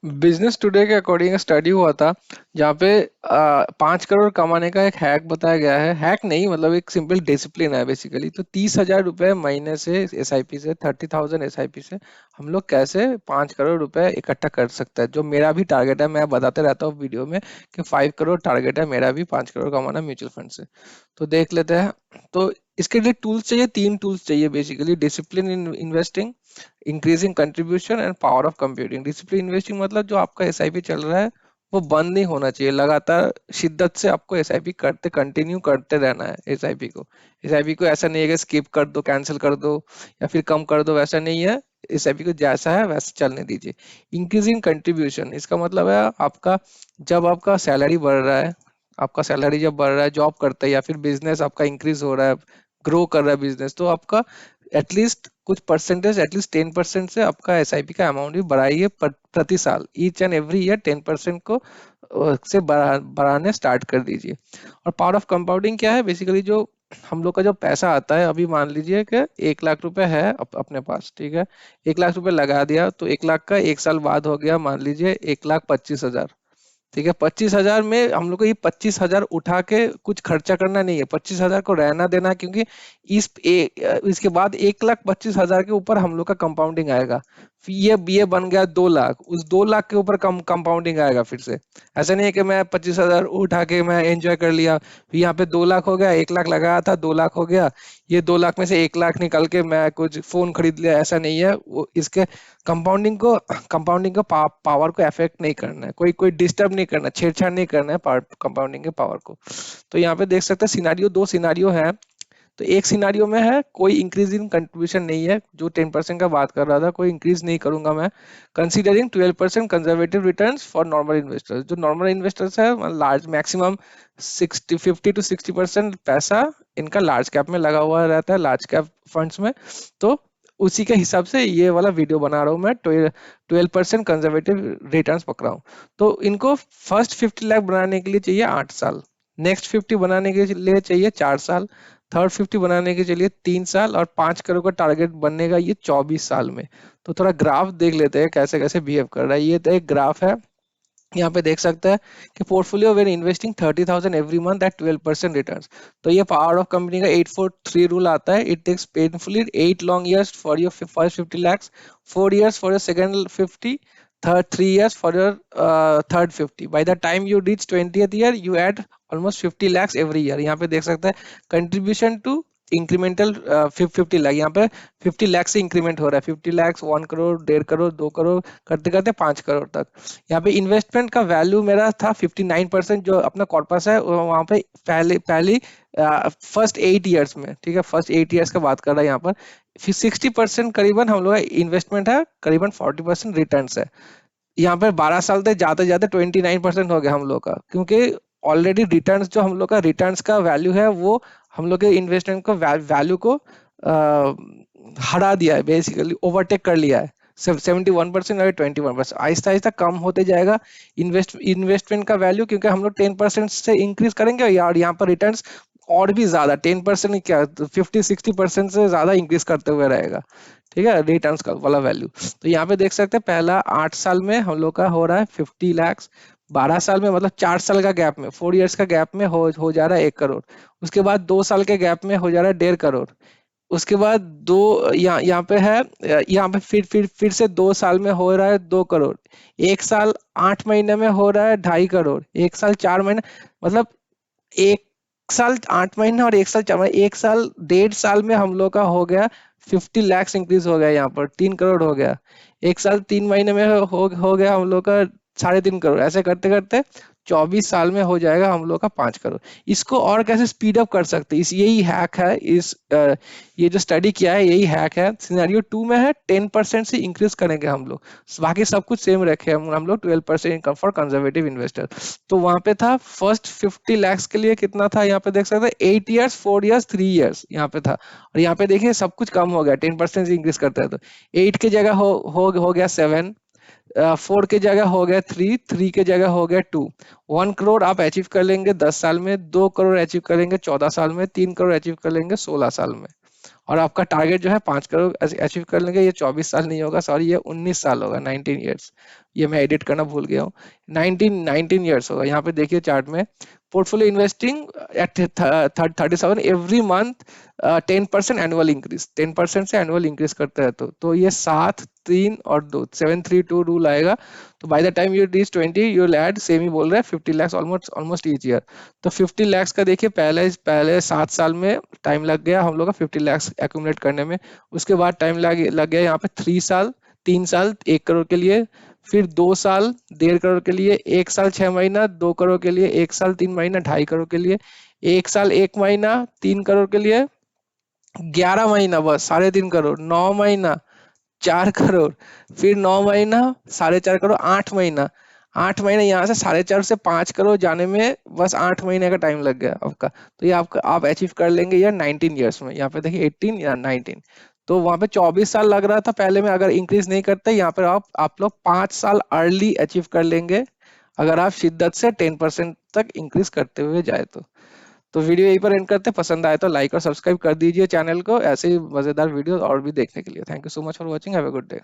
Business today के according study हुआ था जहाँ पे 5 करोड़ कमाने का एक हैक बताया गया है। हैक नहीं, मतलब एक सिंपल डिसिप्लिन है बेसिकली। तो 30,000 रुपए महीने से एसआईपी से, 30,000 एसआईपी से हम लोग कैसे 5 करोड़ रुपए इकट्ठा कर सकते हैं। जो मेरा भी टारगेट है, मैं बताते रहता हूँ वीडियो में कि 5 करोड़ टारगेट है मेरा भी, 5 करोड़ कमाना म्यूचुअल फंड से। तो देख लेते हैं। तो इसके लिए टूल्स चाहिए, 3 टूल्स चाहिए basically. Discipline in investing, increasing contribution and power of computing. Discipline investing मतलब जो आपका एसआईपी चल रहा है वो बंद नहीं होना चाहिए, लगातार शिद्दत से आपको एसआईपी करते कंटिन्यू करते रहना है। एसआईपी को, एसआईपी को ऐसा नहीं है कि स्किप कर दो, कैंसिल कर दो या फिर कम कर दो, वैसा नहीं है। एसआईपी को जैसा है वैसे चलने दीजिए। इंक्रीजिंग कंट्रीब्यूशन, इसका मतलब है आपका, जब आपका सैलरी बढ़ रहा है, आपका सैलरी जब बढ़ रहा है, जॉब करते हैं या फिर बिजनेस आपका इंक्रीज हो रहा है, ग्रो कर रहा है बिजनेस, तो आपका एटलीस्ट कुछ परसेंटेज, एटलीस्ट 10% से आपका एसआईपी का अमाउंट भी बढ़ाइए प्रति साल। ईच एंड एवरी ईयर 10% को से बढ़ाने स्टार्ट कर दीजिए। और पावर ऑफ कंपाउंडिंग क्या है बेसिकली? जो हम लोग का जो पैसा आता है, अभी मान लीजिए कि 1 लाख रुपए है अपने पास, ठीक है। 1 लाख रुपए लगा दिया तो 1 लाख का 1 साल बाद हो गया मान लीजिए 1,25,000। ठीक है, 25,000 में हम लोग को ये 25,000 उठा के कुछ खर्चा करना नहीं है, 25,000 को रहना देना है, क्योंकि इसके बाद 1,25,000 के ऊपर हम लोग का कंपाउंडिंग आएगा। फिर ये बन गया 2 लाख, उस 2 लाख के ऊपर कंपाउंडिंग आएगा फिर से। ऐसा नहीं है कि मैं 25,000 उठा के मैं एंजॉय कर लिया, फिर यहाँ पे 2 लाख हो गया, 1 लाख लगाया था 2 लाख हो गया, ये 2 लाख में से 1 लाख निकाल के मैं कुछ फोन खरीद लिया, ऐसा नहीं है। वो इसके कंपाउंडिंग को पावर को अफेक्ट नहीं करना है, कोई कोई डिस्टर्ब नहीं करना, छेड़छाड़ नहीं करना है कंपाउंडिंग के पावर को। तो यहाँ पे देख सकते हैं सिनारियो, 2 सिनारियो है। तो एक सिनारियो में है कोई इंक्रीज इन कंट्रीब्यूशन नहीं है, जो 10% का बात कर रहा था, कोई इंक्रीज नहीं करूंगा मैं। Considering 12% conservative returns for normal investors. जो नॉर्मल इन्वेस्टर्स है, लार्ज मैक्सिमम 50 to 60% पैसा इनका लार्ज कैप में लगा हुआ रहता है, लार्ज कैप फंड्स में। तो उसी के हिसाब से ये वाला वीडियो बना रहा हूँ मैं। 12% कंजर्वेटिव रिटर्न्स पकड़ा हूँ। तो इनको फर्स्ट 50 लाख बनाने के लिए चाहिए 8 साल, नेक्स्ट 50 बनाने के लिए चाहिए 4 साल, थर्ड 50 बनाने के लिए 3 साल, और 5 करोड़ का टारगेट बनने का ये 24 साल में। तो थोड़ा ग्राफ देख लेते हैं कैसे कैसे बिहेव कर रहा है। ये तो एक ग्राफ है, यहाँ पे देख सकते हैं कि portfolio when investing 30,000 every month at 12% return. तो ये पावर ऑफ कंपनी का 843 रूल आता है। It takes painfully 8 long years for your first 50 lakhs, 4 years for your second 50, third 3 years for your third 50. By the time you reach 20th year, you add almost 50 lakhs every year। यहाँ पे देख सकते हैं contribution to incremental 50 lakh, यहाँ पे 50 लाख से increment हो रहा है। 50 लाख, 1 करोड़, 1.5 करोड़, 2 करोड़, करते करते 5 करोड़ तक। यहाँ पे इन्वेस्टमेंट का वैल्यू मेरा था 59%, जो अपना कॉर्पस है वहाँ पे पहले पहली फर्स्ट 8 ईयर्स में, ठीक है, फर्स्ट 8 ईयर्स का बात कर रहा है यहाँ पर। फिर 60% करीबन हम लोग का इन्वेस्टमेंट है, करीबन 40% रिटर्न है। यहाँ पर 12 साल तक जाते जाते 29% हो गया हम लोग का, क्योंकि ऑलरेडी रिटर्न्स, जो हम लोग का रिटर्न्स का वैल्यू है, वो हम लोग के इन्वेस्टमेंट को वैल्यू को हरा दिया है, बेसिकली ओवरटेक कर लिया है। 71% और 21% आहिस्ता आहिस्ता कम होते जाएगा इन्वेस्टमेंट का वैल्यू, क्योंकि हम लोग 10% से इंक्रीज करेंगे यार, यहाँ पर रिटर्न्स और भी ज्यादा 10% क्या, 50-60% से ज्यादा इंक्रीज करते हुए रहेगा। ठीक है, रिटर्न्स का वाला वैल्यू। तो यहाँ पे देख सकते हैं पहला 8 साल में हम लोग का हो रहा है 50 lakhs, 12 साल में मतलब 4 साल का गैप में, 4 years का गैप में हो जा रहा है 1 करोड़। उसके बाद 2 साल के गैप में हो जा रहा है 1.5 करोड़। उसके बाद यहाँ पे है, यहाँ पे फिर से 2 साल में हो रहा है 2 करोड़। 1 साल 8 महीने में हो रहा है 2.5 करोड़। 1 साल 4 महीने, मतलब 1 साल 8 महीने और 1 साल 4 महीने, 1 साल 1.5 साल में हम लोग का हो गया 50 lakhs इंक्रीज हो गया, यहाँ पर 3 करोड़ हो गया। 1 साल 3 महीने में हो गया हम लोग का 3.5 करोड़। ऐसे करते करते 24 साल में हो जाएगा हम लोग का 5 करोड़। इसको और कैसे स्पीड अप कर सकते हैं, इस यही हैक है। ये जो स्टडी किया है यही हैक है। सिनेरियो 2 में है 10% से इंक्रीज करेंगे हम लोग, बाकी सब कुछ सेम रखे हम लोग 12% इनकम फॉर कंजर्वेटिव इन्वेस्टर। तो वहां पे था फर्स्ट 50 lakhs के लिए कितना था, यहाँ पे देख सकते हैं 8 years, 4 years, 3 years यहाँ पे था। और यहाँ पे देखिए सब कुछ कम हो गया, 10% से इंक्रीज करता है। तो 8 की जगह हो गया 7, 4 की जगह हो गया 3, 3 की जगह हो गया 2। 1 करोड़ आप अचीव कर लेंगे 10 साल में, 2 करोड़ अचीव करेंगे 14 साल में, 3 करोड़ अचीव कर लेंगे 16 साल में। और आपका टारगेट जो है 5 करोड़ अचीव कर लेंगे। ये 24 साल नहीं होगा, सॉरी, ये 19 साल होगा, 19 ईयर्स। ये मैं एडिट करना भूल गया हूँ। 19 ईयर्स होगा। यहाँ पे देखिए चार्ट में, portfolio investing at 37 every month, 10% annual increase, 10% से एनुअल इंक्रीज करते हैं। तो ये 7 3 और 2, 7 3 2 रूल आएगा। तो by the time you reach 20 you will add, same ही बोल रहा है, 50 lakh almost almost each year. तो 50 लाख का देखिए, पहले पहले 7 साल में टाइम लग गया हम लोग का 50 लाख एक्यूमुलेट करने में। उसके बाद टाइम लग गया यहाँ पे 3 साल, 3 साल 1 करोड़ के लिए, फिर 2 साल 1.5 करोड़ के लिए, 1 साल 6 महीना 2 करोड़ के लिए, 1 साल 3 महीना 2.5 करोड़ के लिए, 1 साल 1 महीना 3 करोड़ के लिए, 11 महीना बस 3.5 करोड़, 9 महीना 4 करोड़, फिर 9 महीना 4.5 करोड़, 8 महीना, 8 महीने यहाँ से 4.5 से 5 करोड़ जाने में बस 8 महीने का टाइम लग गया आपका। तो ये आपका आप अचीव कर लेंगे या 19 ईयर्स में। यहाँ पे देखिए 18 या 19। तो वहां पे 24 साल लग रहा था पहले में, अगर इंक्रीज नहीं करते, यहाँ पर आप लोग 5 साल अर्ली अचीव कर लेंगे, अगर आप शिद्दत से 10% तक इंक्रीज करते हुए जाए तो वीडियो यहीं पर एंड करते। पसंद आए तो लाइक और सब्सक्राइब कर दीजिए चैनल को, ऐसे ही मजेदार वीडियो और भी देखने के लिए। Thank you so much for watching, have a good day.